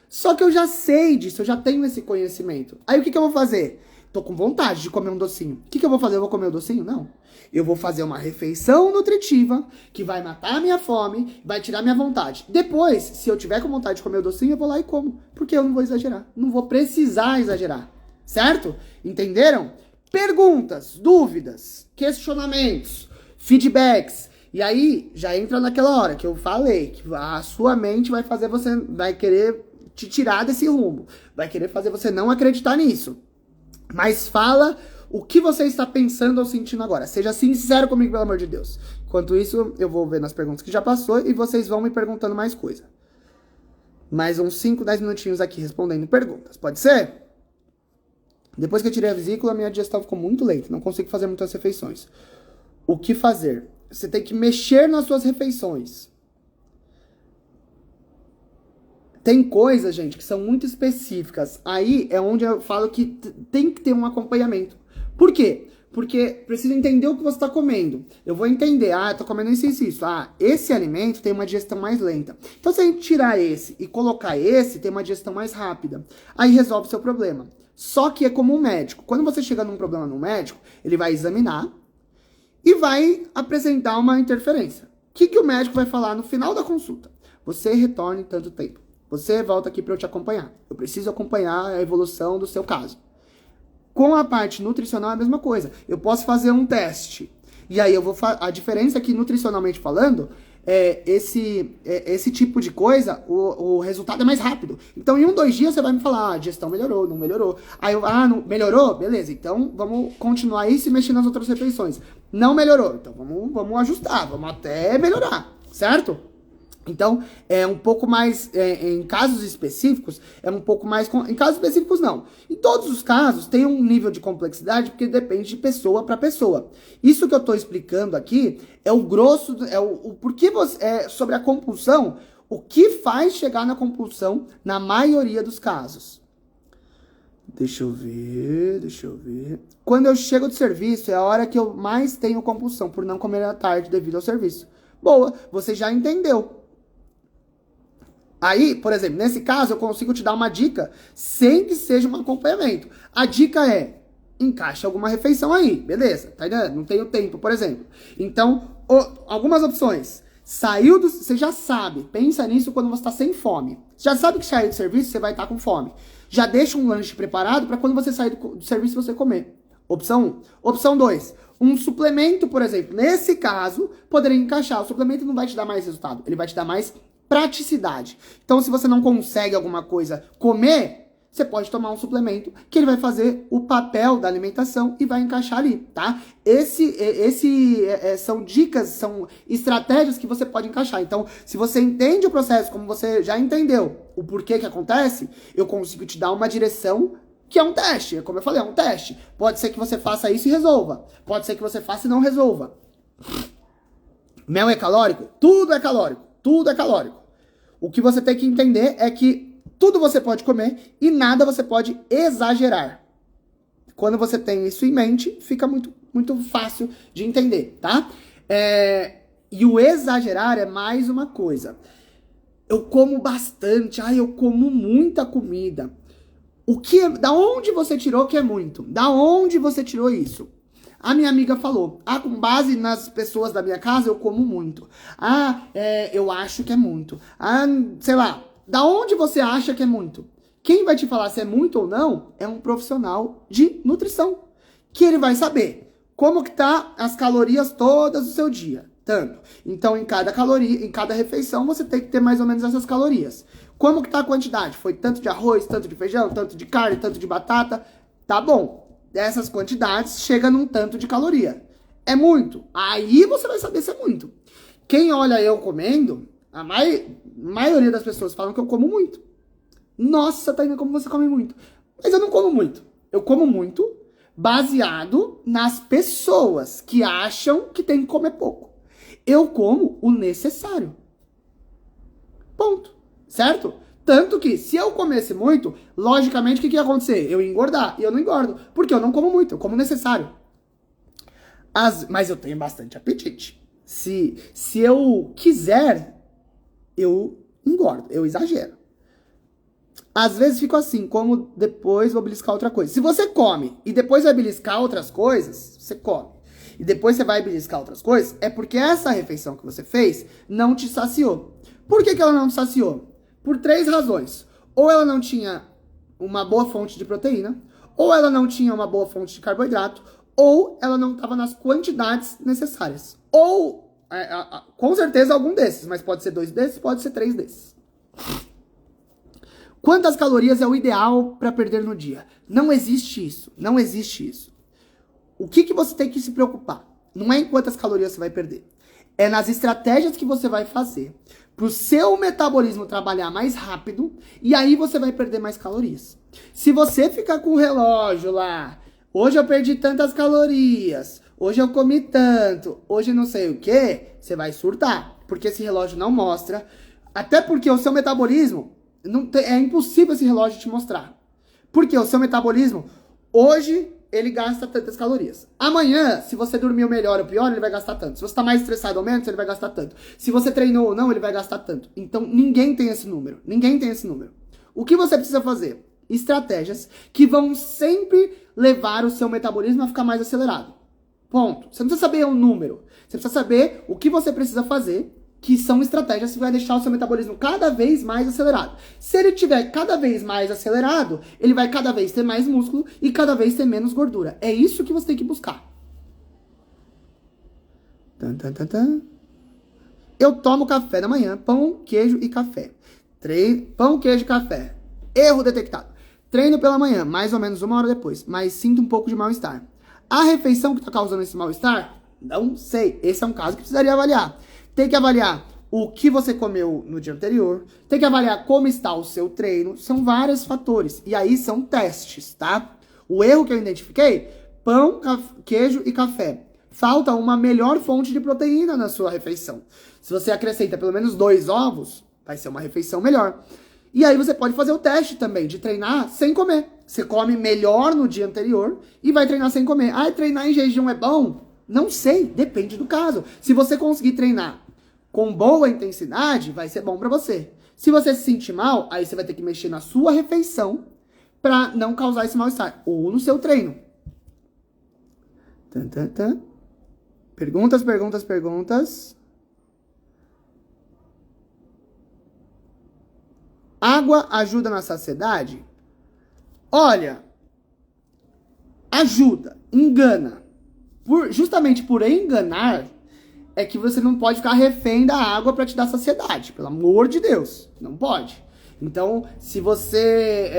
Só que eu já sei disso, eu já tenho esse conhecimento. Aí o que eu vou fazer? Tô com vontade de comer um docinho. O que eu vou fazer? Eu vou comer o docinho? Não. Eu vou fazer uma refeição nutritiva que vai matar a minha fome, vai tirar minha vontade. Depois, se eu tiver com vontade de comer o docinho, eu vou lá e como. Porque eu não vou exagerar. Não vou precisar exagerar. Certo? Entenderam? Perguntas, dúvidas, questionamentos, feedbacks. E aí, já entra naquela hora que eu falei, que a sua mente vai querer te tirar desse rumo. Vai querer fazer você não acreditar nisso. Mas fala o que você está pensando ou sentindo agora. Seja sincero comigo, pelo amor de Deus. Enquanto isso, eu vou ver nas perguntas que já passou e vocês vão me perguntando mais coisa. Mais uns 5, 10 minutinhos aqui respondendo perguntas. Pode ser? Depois que eu tirei a vesícula, minha digestão ficou muito lenta. Não consigo fazer muitas refeições. O que fazer? Você tem que mexer nas suas refeições. Tem coisas, gente, que são muito específicas. Aí é onde eu falo que tem que ter um acompanhamento. Por quê? Porque precisa entender o que você está comendo. Eu vou entender, eu tô comendo isso. Esse alimento tem uma digestão mais lenta. Então, se a gente tirar esse e colocar esse, tem uma digestão mais rápida. Aí resolve o seu problema. Só que é como um médico. Quando você chega num problema no médico, ele vai examinar e vai apresentar uma interferência. O que o médico vai falar no final da consulta? Você retorna em tanto tempo. Você volta aqui para eu te acompanhar. Eu preciso acompanhar a evolução do seu caso. Com a parte nutricional é a mesma coisa. Eu posso fazer um teste. E aí a diferença é que, nutricionalmente falando, esse tipo de coisa, o resultado é mais rápido. Então, em 2 dias, você vai me falar, a digestão melhorou, não melhorou. Aí não melhorou? Beleza, então vamos continuar aí se mexer nas outras refeições. Não melhorou, então vamos ajustar, vamos até melhorar, certo? Então, é um pouco mais, em casos específicos, é um pouco mais, em casos específicos não. Em todos os casos, tem um nível de complexidade, porque depende de pessoa para pessoa. Isso que eu estou explicando aqui é o grosso, o porquê sobre a compulsão, o que faz chegar na compulsão na maioria dos casos. Deixa eu ver. Quando eu chego do serviço, é a hora que eu mais tenho compulsão por não comer à tarde devido ao serviço. Boa, você já entendeu. Aí, por exemplo, nesse caso, eu consigo te dar uma dica sem que seja um acompanhamento. A dica é, encaixe alguma refeição aí, beleza, tá entendendo? Não tenho tempo, por exemplo. Então, algumas opções. Você já sabe, pensa nisso quando você está sem fome. Você já sabe que sair do serviço, você vai estar com fome. Já deixa um lanche preparado para quando você sair do serviço, você comer. Opção 1. Opção 2. Um suplemento, por exemplo. Nesse caso, poderia encaixar. O suplemento não vai te dar mais resultado, ele vai te dar mais praticidade. Então, se você não consegue alguma coisa comer, você pode tomar um suplemento que ele vai fazer o papel da alimentação e vai encaixar ali, tá? São dicas, são estratégias que você pode encaixar. Então, se você entende o processo, como você já entendeu o porquê que acontece, eu consigo te dar uma direção que é um teste. Como eu falei, é um teste. Pode ser que você faça isso e resolva. Pode ser que você faça e não resolva. Mel é calórico? Tudo é calórico. Tudo é calórico. O que você tem que entender é que tudo você pode comer e nada você pode exagerar. Quando você tem isso em mente, fica muito, muito fácil de entender, tá? E o exagerar é mais uma coisa. Eu como bastante, eu como muita comida. Da onde você tirou que é muito? Da onde você tirou isso? A minha amiga falou, com base nas pessoas da minha casa, eu como muito. Eu acho que é muito. Sei lá, da onde você acha que é muito? Quem vai te falar se é muito ou não é um profissional de nutrição, que ele vai saber como que tá as calorias todas do seu dia. Tanto. Então, em cada refeição, você tem que ter mais ou menos essas calorias. Como que tá a quantidade? Foi tanto de arroz, tanto de feijão, tanto de carne, tanto de batata? Tá bom. Dessas quantidades, chega num tanto de caloria. É muito. Aí você vai saber se é muito. Quem olha eu comendo, a maioria das pessoas falam que eu como muito. Nossa, Tainá, como você come muito. Mas eu não como muito. Eu como muito baseado nas pessoas que acham que tem que comer pouco. Eu como o necessário. Ponto. Certo? Tanto que, se eu comesse muito, logicamente, o que ia acontecer? Eu ia engordar. E eu não engordo. Porque eu não como muito, eu como o necessário. Mas eu tenho bastante apetite. Se eu quiser, eu engordo, eu exagero. Às vezes fico assim, como depois vou beliscar outra coisa. Se você come e depois vai beliscar outras coisas, você come. E depois você vai beliscar outras coisas, é porque essa refeição que você fez não te saciou. Por que ela não te saciou? Por 3 razões. Ou ela não tinha uma boa fonte de proteína, ou ela não tinha uma boa fonte de carboidrato, ou ela não estava nas quantidades necessárias. Ou, com certeza, algum desses, mas pode ser 2 desses, pode ser 3 desses. Quantas calorias é o ideal para perder no dia? Não existe isso. Não existe isso. O que você tem que se preocupar? Não é em quantas calorias você vai perder. É nas estratégias que você vai fazer para o seu metabolismo trabalhar mais rápido e aí você vai perder mais calorias. Se você ficar com o relógio lá, hoje eu perdi tantas calorias, hoje eu comi tanto, hoje não sei o que, você vai surtar. Porque esse relógio não mostra. Até porque o seu metabolismo, é impossível esse relógio te mostrar. Porque o seu metabolismo, hoje ele gasta tantas calorias. Amanhã, se você dormiu melhor ou pior, ele vai gastar tanto. Se você está mais estressado ou menos, ele vai gastar tanto. Se você treinou ou não, ele vai gastar tanto. Então, ninguém tem esse número. Ninguém tem esse número. O que você precisa fazer? Estratégias que vão sempre levar o seu metabolismo a ficar mais acelerado. Ponto. Você não precisa saber o número. Você precisa saber o que você precisa fazer, que são estratégias que vai deixar o seu metabolismo cada vez mais acelerado. Se ele tiver cada vez mais acelerado, ele vai cada vez ter mais músculo e cada vez ter menos gordura. É isso que você tem que buscar. Eu tomo café da manhã, pão, queijo e café. Pão, queijo e café. Erro detectado. Treino pela manhã, mais ou menos 1 hora depois, mas sinto um pouco de mal-estar. A refeição que está causando esse mal-estar? Não sei. Esse é um caso que precisaria avaliar. Tem que avaliar o que você comeu no dia anterior. Tem que avaliar como está o seu treino. São vários fatores. E aí são testes, tá? O erro que eu identifiquei, pão, queijo e café. Falta uma melhor fonte de proteína na sua refeição. Se você acrescenta pelo menos 2 ovos, vai ser uma refeição melhor. E aí você pode fazer o teste também de treinar sem comer. Você come melhor no dia anterior e vai treinar sem comer. Ah, treinar em jejum é bom? Não sei, depende do caso. Se você conseguir treinar com boa intensidade, vai ser bom pra você. Se você se sentir mal, aí você vai ter que mexer na sua refeição pra não causar esse mal-estar. Ou no seu treino. Perguntas. Água ajuda na saciedade? Olha, ajuda, engana. Justamente por enganar, é que você não pode ficar refém da água para te dar saciedade. Pelo amor de Deus, não pode. Então, se você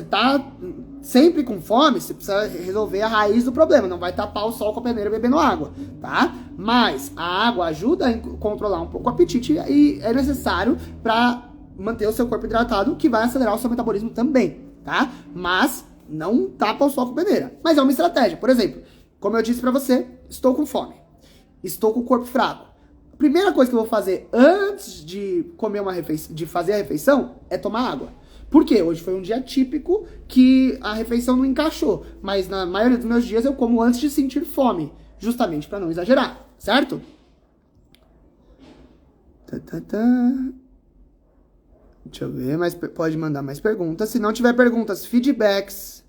tá sempre com fome, você precisa resolver a raiz do problema. Não vai tapar o sol com a peneira bebendo água, tá? Mas a água ajuda a controlar um pouco o apetite e é necessário para manter o seu corpo hidratado, que vai acelerar o seu metabolismo também, tá? Mas não tapa o sol com a peneira. Mas é uma estratégia. Por exemplo, como eu disse pra você, estou com fome. Estou com o corpo fraco. A primeira coisa que eu vou fazer antes de comer de fazer a refeição é tomar água. Por quê? Hoje foi um dia típico que a refeição não encaixou. Mas na maioria dos meus dias eu como antes de sentir fome. Justamente para não exagerar, certo? Deixa eu ver, mas pode mandar mais perguntas. Se não tiver perguntas, feedbacks,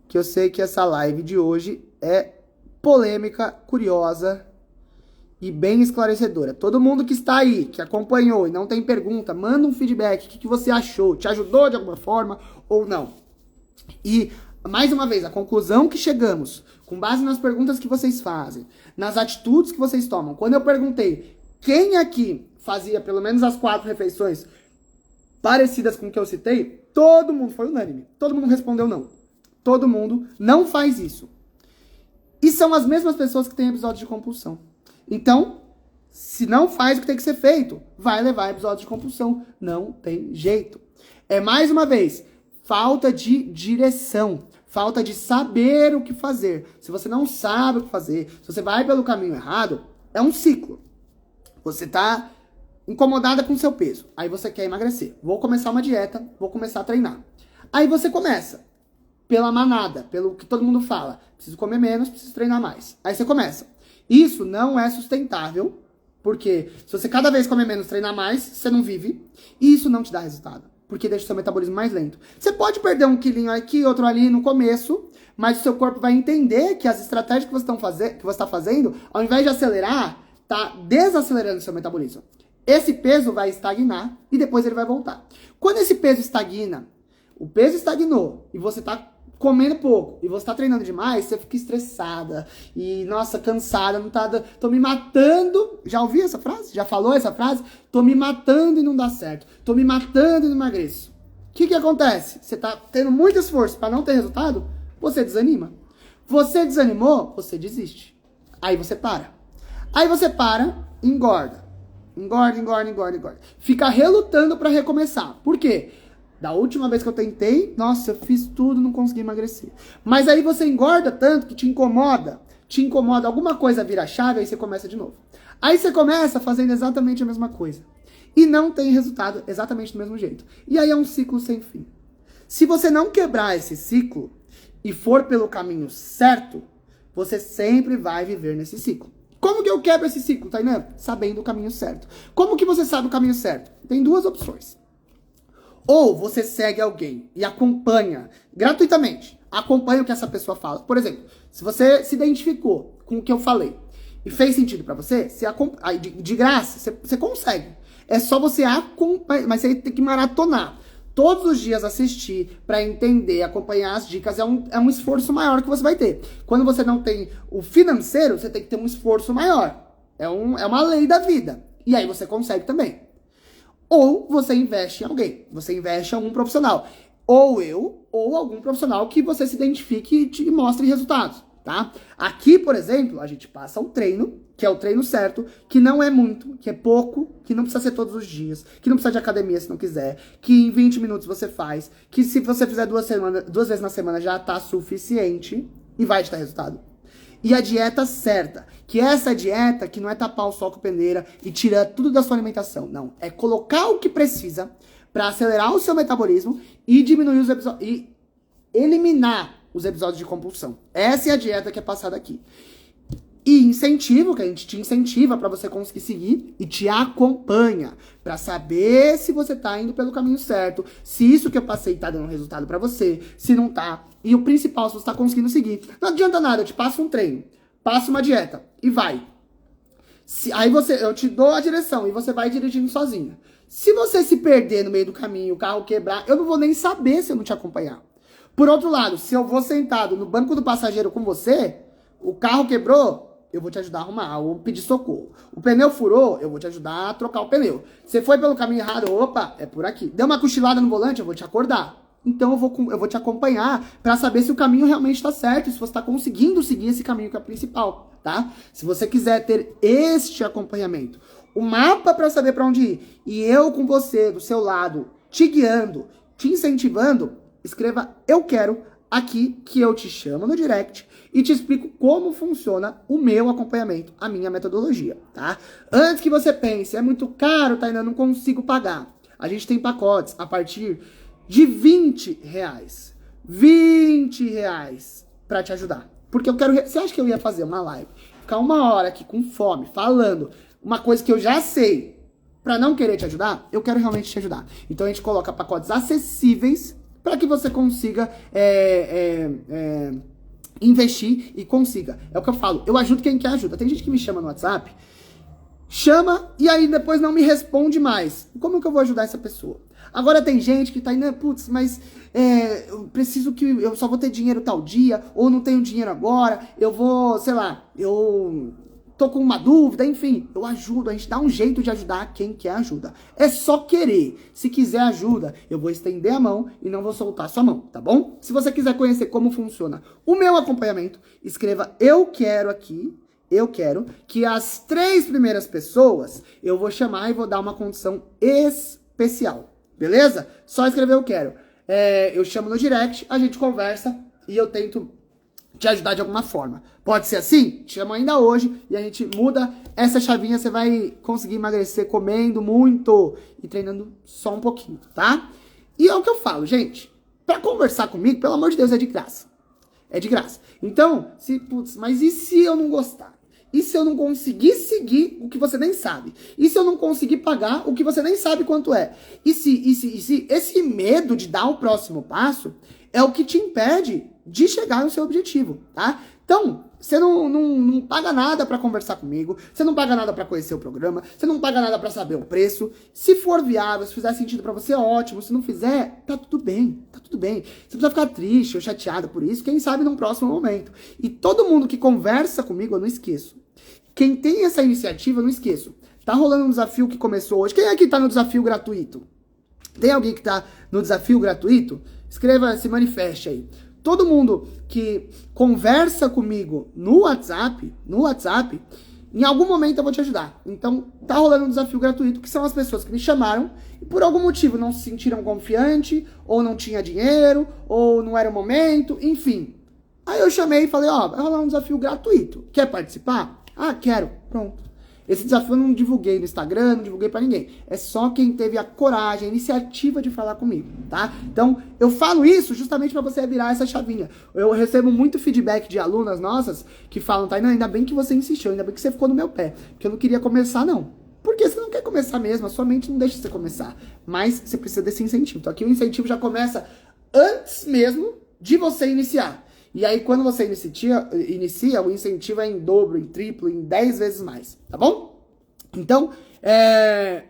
que eu sei que essa live de hoje é polêmica, curiosa e bem esclarecedora. Todo mundo que está aí, que acompanhou e não tem pergunta, manda um feedback. O que você achou? Te ajudou de alguma forma ou não? E, mais uma vez, a conclusão que chegamos, com base nas perguntas que vocês fazem, nas atitudes que vocês tomam. Quando eu perguntei quem aqui fazia pelo menos as 4 refeições parecidas com o que eu citei, todo mundo foi unânime. Todo mundo respondeu não. Todo mundo não faz isso. E são as mesmas pessoas que têm episódios de compulsão. Então, se não faz o que tem que ser feito, vai levar a episódios de compulsão. Não tem jeito. É, mais uma vez, falta de direção. Falta de saber o que fazer. Se você não sabe o que fazer, se você vai pelo caminho errado, é um ciclo. Você tá incomodada com o seu peso. Aí você quer emagrecer. Vou começar uma dieta, vou começar a treinar. Aí você começa pela manada, pelo que todo mundo fala. Preciso comer menos, preciso treinar mais. Aí você começa. Isso não é sustentável, porque se você cada vez comer menos, treinar mais, você não vive. E isso não te dá resultado, porque deixa o seu metabolismo mais lento. Você pode perder um quilinho aqui, outro ali no começo, mas o seu corpo vai entender que as estratégias que você está fazendo, ao invés de acelerar, tá desacelerando o seu metabolismo. Esse peso vai estagnar e depois ele vai voltar. Quando esse peso estagna, o peso estagnou e você tá comendo pouco e você tá treinando demais, você fica estressada e, nossa, cansada, não tá, tô me matando. Já ouviu essa frase? Já falou essa frase? Tô me matando e não dá certo. Tô me matando e não emagreço. O que acontece? Você tá tendo muito esforço para não ter resultado, você desanima. Você desanimou, você desiste. Aí você para. Aí você para, engorda. Engorda. Fica relutando pra recomeçar. Por quê? Da última vez que eu tentei, nossa, eu fiz tudo, não consegui emagrecer. Mas aí você engorda tanto que te incomoda, alguma coisa vira chave, aí você começa de novo. Aí você começa fazendo exatamente a mesma coisa. E não tem resultado exatamente do mesmo jeito. E aí é um ciclo sem fim. Se você não quebrar esse ciclo, e for pelo caminho certo, você sempre vai viver nesse ciclo. Como que eu quebro esse ciclo, Tainan? Sabendo o caminho certo. Como que você sabe o caminho certo? Tem duas opções. Ou você segue alguém e acompanha gratuitamente, acompanha o que essa pessoa fala. Por exemplo, se você se identificou com o que eu falei e fez sentido pra você, de graça, você consegue. É só você acompanhar, mas você tem que maratonar. Todos os dias assistir pra entender, acompanhar as dicas é um esforço maior que você vai ter. Quando você não tem o financeiro, você tem que ter um esforço maior. É uma lei da vida. E aí você consegue também. Ou você investe em alguém, você investe em algum profissional. Ou eu, ou algum profissional que você se identifique e te mostre resultados, tá? Aqui, por exemplo, a gente passa um treino, que é o treino certo, que não é muito, que é pouco, que não precisa ser todos os dias, que não precisa de academia se não quiser, que em 20 minutos você faz, que se você fizer 2 vezes na semana já tá suficiente e vai te dar resultado. E a dieta certa, que essa dieta que não é tapar o sol com peneira e tirar tudo da sua alimentação, não. É colocar o que precisa para acelerar o seu metabolismo e diminuir os episódios, e eliminar os episódios de compulsão. Essa é a dieta que é passada aqui. E incentivo, que a gente te incentiva para você conseguir seguir e te acompanha para saber se você tá indo pelo caminho certo, se isso que eu passei tá dando resultado para você, se não tá. E o principal, se você tá conseguindo seguir. Não adianta nada, eu te passo um treino, passo uma dieta e vai. Aí eu te dou a direção e você vai dirigindo sozinho. Se você se perder no meio do caminho, o carro quebrar, eu não vou nem saber se eu não te acompanhar. Por outro lado, se eu vou sentado no banco do passageiro com você, o carro quebrou, eu vou te ajudar a arrumar, ou pedir socorro. O pneu furou, eu vou te ajudar a trocar o pneu. Você foi pelo caminho errado, opa, é por aqui. Deu uma cochilada no volante, eu vou te acordar. Então eu vou te acompanhar para saber se o caminho realmente está certo, se você está conseguindo seguir esse caminho que é o principal, tá? Se você quiser ter este acompanhamento, o mapa para saber para onde ir, e eu com você, do seu lado, te guiando, te incentivando, escreva "eu quero" aqui, que eu te chamo no direct e te explico como funciona o meu acompanhamento, a minha metodologia, tá? Antes que você pense, é muito caro, Tainá, não consigo pagar. A gente tem pacotes a partir de R$20. R$20 pra te ajudar. Porque eu quero... Você acha que eu ia fazer uma live, ficar 1 hora aqui com fome, falando uma coisa que eu já sei, pra não querer te ajudar? Eu quero realmente te ajudar. Então a gente coloca pacotes acessíveis para que você consiga investir e consiga. É o que eu falo, eu ajudo quem quer ajuda. Tem gente que me chama no WhatsApp, chama e aí depois não me responde mais. Como que eu vou ajudar essa pessoa? Agora tem gente que tá indo, putz, mas eu preciso que eu só vou ter dinheiro tal dia, ou não tenho dinheiro agora, eu vou, sei lá, eu tô com uma dúvida, enfim, eu ajudo, a gente dá um jeito de ajudar quem quer ajuda. É só querer. Se quiser ajuda, eu vou estender a mão e não vou soltar a sua mão, tá bom? Se você quiser conhecer como funciona o meu acompanhamento, escreva "eu quero" aqui. Eu quero que as 3 primeiras pessoas eu vou chamar e vou dar uma condição especial, beleza? Só escrever "eu quero". Eu chamo no direct, a gente conversa e eu tento te ajudar de alguma forma. Pode ser assim? Te chamo ainda hoje e a gente muda essa chavinha. Você vai conseguir emagrecer comendo muito e treinando só um pouquinho, tá? E é o que eu falo, gente. Pra conversar comigo, pelo amor de Deus, é de graça. É de graça. Então, mas e se eu não gostar? E se eu não conseguir seguir o que você nem sabe? E se eu não conseguir pagar o que você nem sabe quanto é? E se esse medo de dar o próximo passo é o que te impede de chegar no seu objetivo, tá? Então, você não paga nada pra conversar comigo, você não paga nada pra conhecer o programa, você não paga nada pra saber o preço. Se for viável, se fizer sentido pra você, ótimo. Se não fizer, tá tudo bem, tá tudo bem. Você precisa ficar triste ou chateado por isso, quem sabe num próximo momento. E todo mundo que conversa comigo, eu não esqueço. Quem tem essa iniciativa, eu não esqueço. Tá rolando um desafio que começou hoje. Quem aqui tá no desafio gratuito? Tem alguém que tá no desafio gratuito? Escreva, se manifeste aí. Todo mundo que conversa comigo no WhatsApp, em algum momento eu vou te ajudar. Então, tá rolando um desafio gratuito, que são as pessoas que me chamaram e por algum motivo não se sentiram confiante, ou não tinha dinheiro, ou não era o momento, enfim. Aí eu chamei e falei, vai rolar um desafio gratuito. Quer participar? Ah, quero. Pronto. Esse desafio eu não divulguei no Instagram, não divulguei pra ninguém. É só quem teve a coragem, a iniciativa de falar comigo, tá? Então, eu falo isso justamente pra você virar essa chavinha. Eu recebo muito feedback de alunas nossas que falam, Tainá, ainda bem que você insistiu, ainda bem que você ficou no meu pé, porque eu não queria começar, não. Porque você não quer começar mesmo, a sua mente não deixa você começar. Mas você precisa desse incentivo. Então aqui o incentivo já começa antes mesmo de você iniciar. E aí, quando você inicia, o incentivo é em dobro, em triplo, em 10 vezes mais, tá bom? Então, é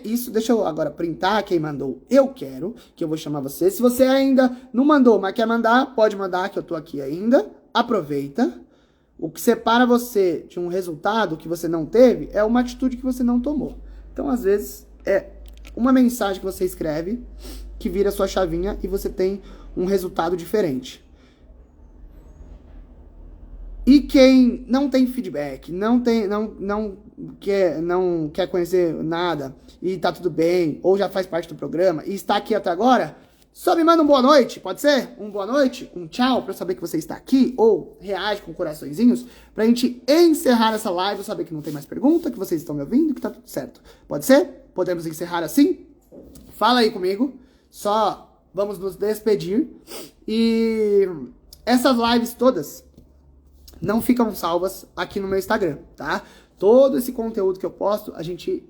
isso. Deixa eu agora printar quem mandou. Eu quero, que eu vou chamar você. Se você ainda não mandou, mas quer mandar, pode mandar, que eu tô aqui ainda. Aproveita. O que separa você de um resultado que você não teve é uma atitude que você não tomou. Então, às vezes, é uma mensagem que você escreve que vira sua chavinha e você tem um resultado diferente. E quem não tem feedback, não quer conhecer nada e tá tudo bem, ou já faz parte do programa e está aqui até agora, só me manda um boa noite, pode ser? Um boa noite, um tchau, pra eu saber que você está aqui, ou reage com coraçõezinhos, pra gente encerrar essa live, eu saber que não tem mais pergunta, que vocês estão me ouvindo, que tá tudo certo. Pode ser? Podemos encerrar assim? Fala aí comigo, só vamos nos despedir. E essas lives todas não ficam salvas aqui no meu Instagram, tá? Todo esse conteúdo que eu posto, a gente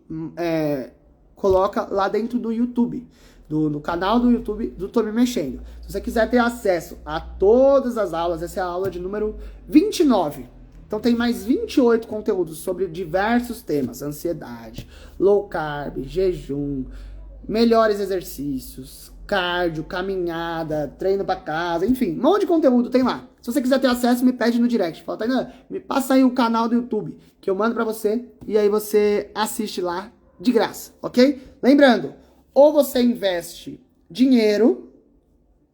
coloca lá dentro do YouTube, no canal do YouTube do Tô Me Mexendo. Se você quiser ter acesso a todas as aulas, essa é a aula de número 29. Então tem mais 28 conteúdos sobre diversos temas: ansiedade, low carb, jejum, melhores exercícios, cardio, caminhada, treino pra casa, enfim, um monte de conteúdo tem lá. Se você quiser ter acesso, me pede no direct. Fala, Tainá, me passa aí o canal do YouTube, que eu mando pra você, e aí você assiste lá de graça, ok? Lembrando, ou você investe dinheiro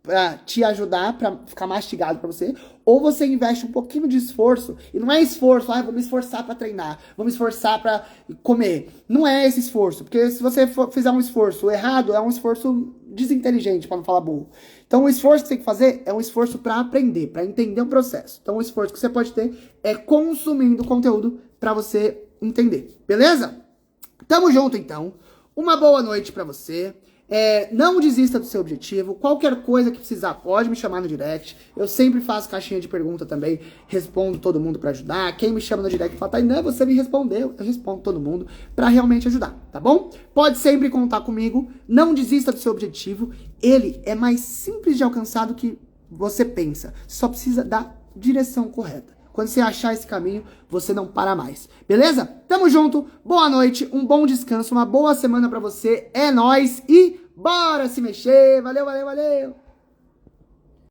pra te ajudar, pra ficar mastigado pra você, ou você investe um pouquinho de esforço, e não é esforço, vou me esforçar pra treinar, vou me esforçar pra comer. Não é esse esforço, porque se você fizer um esforço errado, é um esforço desinteligente, pra não falar burro. Então o esforço que você tem que fazer é um esforço pra aprender, pra entender o processo. Então o esforço que você pode ter é consumindo conteúdo pra você entender, beleza? Tamo junto então, uma boa noite pra você. Não desista do seu objetivo. Qualquer coisa que precisar, pode me chamar no direct. Eu sempre faço caixinha de pergunta também. Respondo todo mundo pra ajudar. Quem me chama no direct fala, Tainá, você me respondeu. Eu respondo todo mundo pra realmente ajudar, tá bom? Pode sempre contar comigo. Não desista do seu objetivo. Ele é mais simples de alcançar do que você pensa. Você só precisa da direção correta. Quando você achar esse caminho, você não para mais. Beleza? Tamo junto. Boa noite, um bom descanso, uma boa semana pra você. É nóis e bora se mexer. Valeu, valeu, valeu.